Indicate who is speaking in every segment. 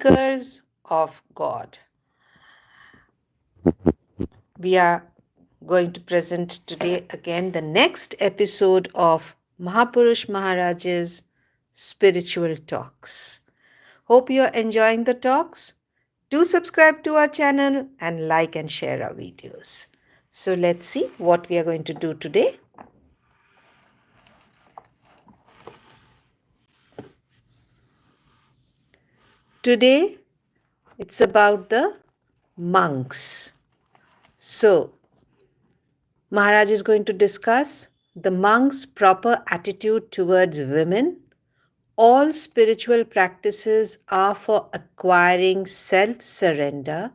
Speaker 1: Seekers of God. We are going to present today again the next episode of Mahapurush Maharaj's Spiritual Talks. Hope you are enjoying the talks. Do subscribe to our channel and like and share our videos. So let's see what we are going to do today. Today it's about the monks. So Maharaj is going to discuss the monk's proper attitude towards women. All spiritual practices are for acquiring self-surrender,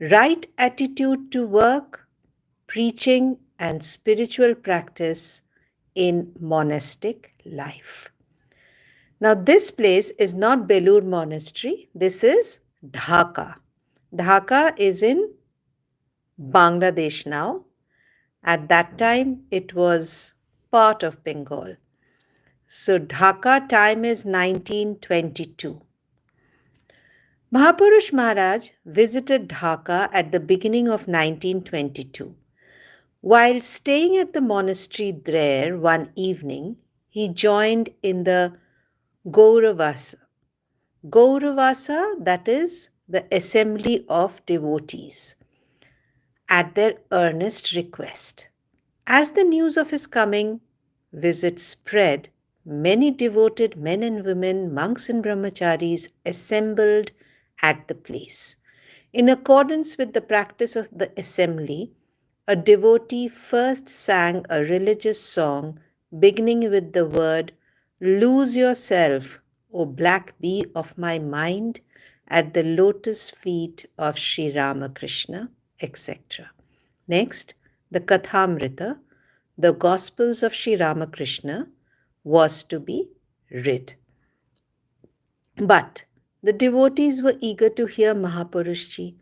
Speaker 1: right attitude to work, preaching, and spiritual practice in monastic life. Now, this place is not Belur Monastery. This is Dhaka. Dhaka is in Bangladesh now. At that time, it was part of Bengal. So Dhaka time is 1922. Mahapurush Maharaj visited Dhaka at the beginning of 1922. While staying at the monastery there one evening, he joined in the Gauravasa. Gauravasa, that is the assembly of devotees, at their earnest request. As the news of his coming visit spread, many devoted men and women, monks and brahmacharis assembled at the place. In accordance with the practice of the assembly, a devotee first sang a religious song beginning with the word, "Lose yourself, O black bee of my mind, at the lotus feet of Sri Ramakrishna," etc. Next, the Kathamrita, the Gospels of Sri Ramakrishna, was to be read. But the devotees were eager to hear Mahapurushji.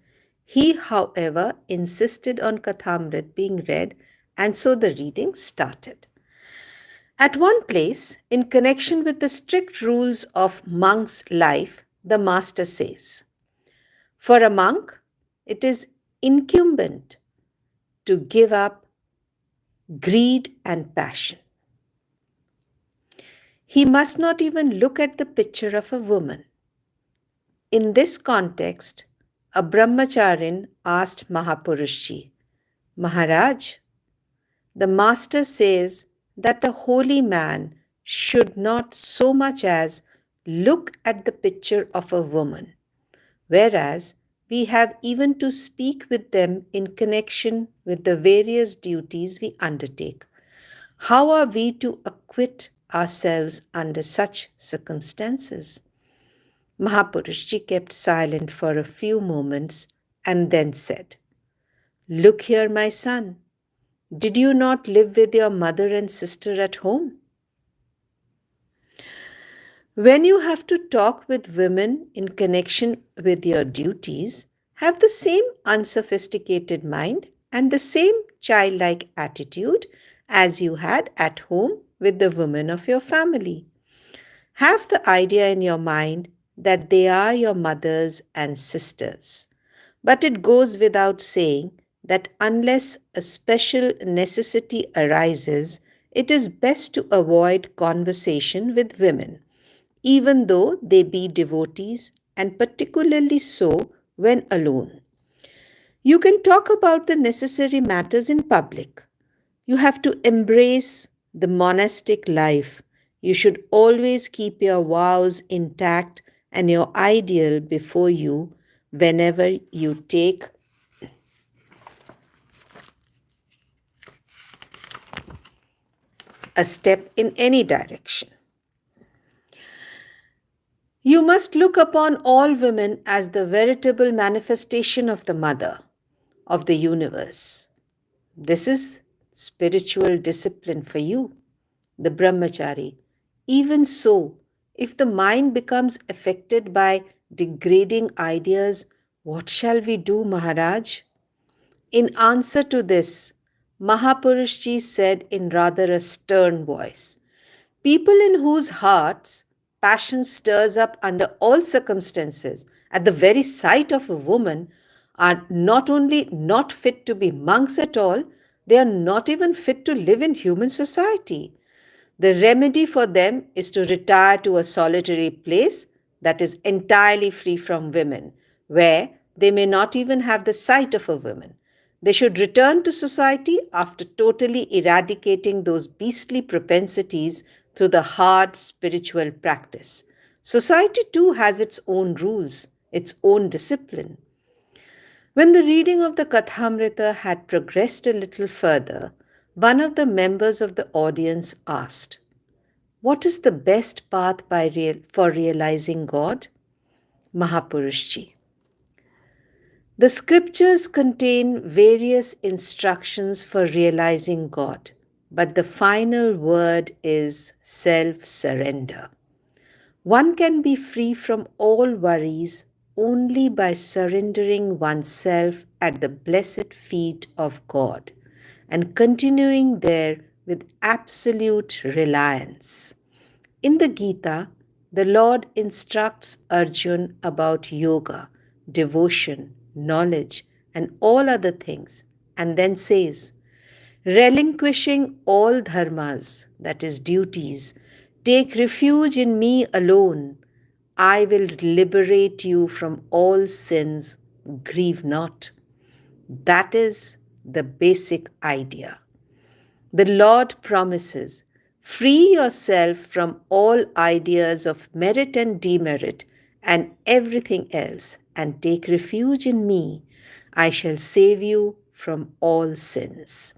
Speaker 1: He, however, insisted on Kathamrit being read, and so the reading started. At one place, in connection with the strict rules of monk's life, the master says, "For a monk, it is incumbent to give up greed and passion. He must not even look at the picture of a woman." In this context, a brahmacharin asked Mahapurushji, "Maharaj, the master says that a holy man should not so much as look at the picture of a woman, whereas we have even to speak with them in connection with the various duties we undertake. How are we to acquit ourselves under such circumstances?" Mahapurushji kept silent for a few moments and then said, "Look here, my son. Did you not live with your mother and sister at home? When you have to talk with women in connection with your duties, have the same unsophisticated mind and the same childlike attitude as you had at home with the women of your family. Have the idea in your mind that they are your mothers and sisters. But it goes without saying that unless a special necessity arises, it is best to avoid conversation with women, even though they be devotees, and particularly so when alone. You can talk about the necessary matters in public. You have to embrace the monastic life. You should always keep your vows intact and your ideal before you whenever you take a step in any direction. You must look upon all women as the veritable manifestation of the Mother of the universe. This is spiritual discipline for you, the brahmachari. Even so, if the mind becomes affected by degrading ideas, what shall we do, Maharaj?" In answer to this, Mahapurushji said in rather a stern voice, "People in whose hearts passion stirs up under all circumstances at the very sight of a woman, are not only not fit to be monks at all, they are not even fit to live in human society. The remedy for them is to retire to a solitary place that is entirely free from women, where they may not even have the sight of a woman. They should return to society after totally eradicating those beastly propensities through the hard spiritual practice. Society too has its own rules, its own discipline. When the reading of the Kathamrita had progressed a little further, one of the members of the audience asked, "What is the best path for realizing God?" Mahapurushji. The scriptures contain various instructions for realizing God, but the final word is self surrender. One can be free from all worries only by surrendering oneself at the blessed feet of God and continuing there with absolute reliance. In the Gita, the Lord instructs Arjun about yoga, devotion, knowledge, and all other things, and then says, "Relinquishing all dharmas, that is, duties, take refuge in me alone. I will liberate you from all sins. Grieve not." That is the basic idea. The Lord promises, "Free yourself from all ideas of merit and demerit and everything else, and take refuge in me. I shall save you from all sins."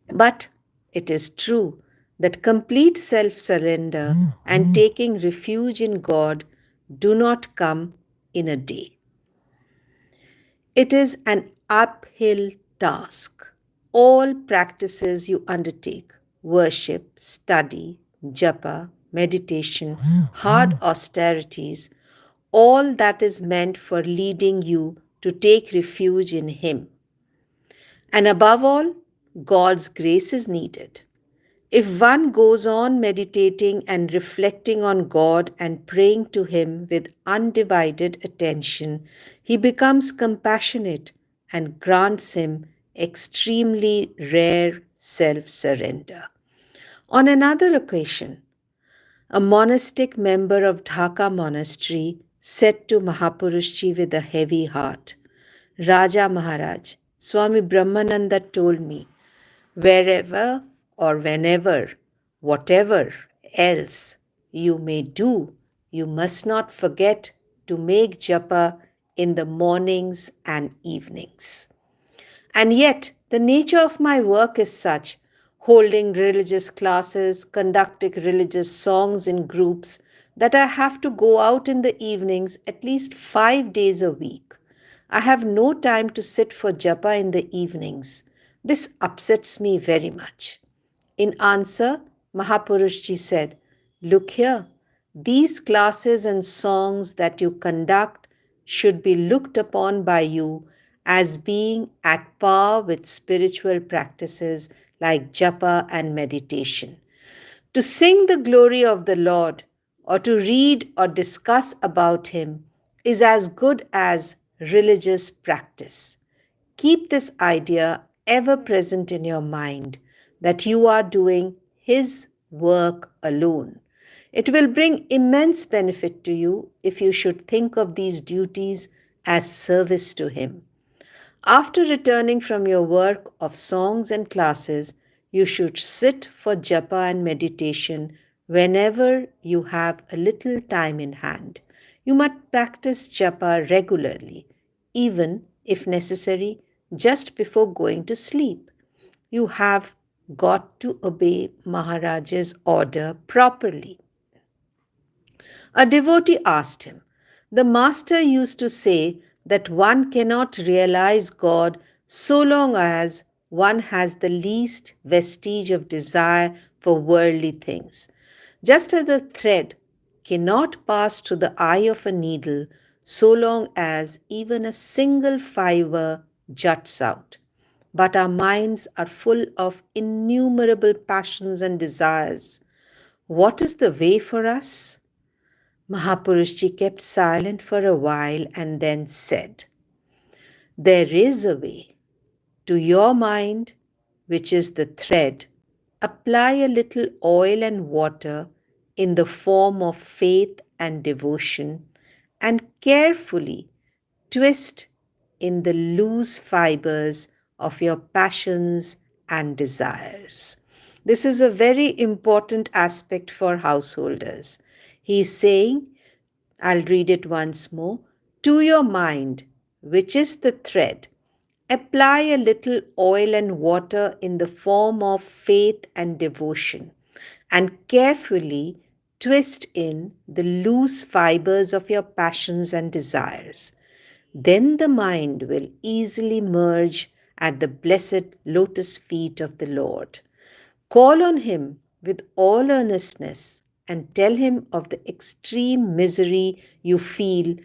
Speaker 1: But it is true that complete self surrender and taking refuge in God do not come in a day. It is an uphill task. All practices you undertake, worship, study, japa, meditation, hard austerities, all that is meant for leading you to take refuge in Him. And above all, God's grace is needed. If one goes on meditating and reflecting on God and praying to Him with undivided attention, He becomes compassionate and grants him extremely rare self surrender. On another occasion, a monastic member of Dhaka monastery said to Mahapurushji with a heavy heart, "Raja Maharaj, Swami Brahmananda told me, wherever or whenever, whatever else you may do, you must not forget to make japa in the mornings and evenings. And yet, the nature of my work is such, holding religious classes, conducting religious songs in groups, that I have to go out in the evenings at least 5 days a week. I have no time to sit for japa in the evenings. This upsets me very much." In answer, Mahapurushji said, "Look here, these classes and songs that you conduct should be looked upon by you as being at par with spiritual practices like japa and meditation. To sing the glory of the Lord or to read or discuss about Him is as good as religious practice. Keep this idea ever present in your mind that you are doing His work alone. It will bring immense benefit to you if you should think of these duties as service to Him. After returning from your work of songs and classes, you should sit for japa and meditation whenever you have a little time in hand. You must practice japa regularly, even if necessary, just before going to sleep. You have got to obey Maharaj's order properly." A devotee asked him, "The master used to say that one cannot realize God so long as one has the least vestige of desire for worldly things. Just as the thread cannot pass through the eye of a needle so long as even a single fiber juts out. But our minds are full of innumerable passions and desires. What is the way for us?" Mahapurushji kept silent for a while and then said, "There is a way. To your mind, which is the thread, apply a little oil and water in the form of faith and devotion, and carefully twist in the loose fibers of your passions and desires." This is a very important aspect for householders. He is saying, I'll read it once more. To your mind, which is the thread, apply a little oil and water in the form of faith and devotion, and carefully twist in the loose fibers of your passions and desires. Then the mind will easily merge at the blessed lotus feet of the Lord. Call on Him with all earnestness and tell Him of the extreme misery you feel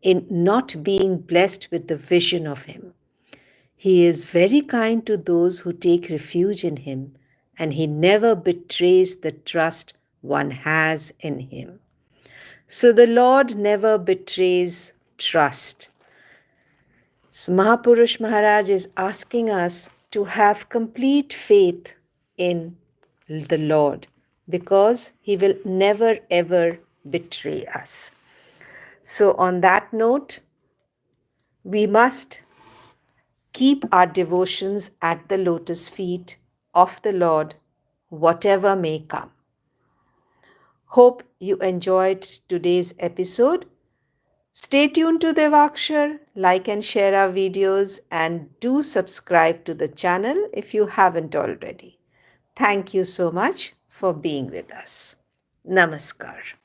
Speaker 1: in not being blessed with the vision of Him. He is very kind to those who take refuge in Him, and He never betrays the trust one has in Him. So the Lord never betrays trust. So Mahapurush Maharaj is asking us to have complete faith in the Lord, because He will never ever betray us. So on that note, we must keep our devotions at the lotus feet of the Lord, whatever may come. Hope you enjoyed today's episode. Stay tuned to Devakshar, like and share our videos, and do subscribe to the channel if you haven't already. Thank you so much for being with us. Namaskar.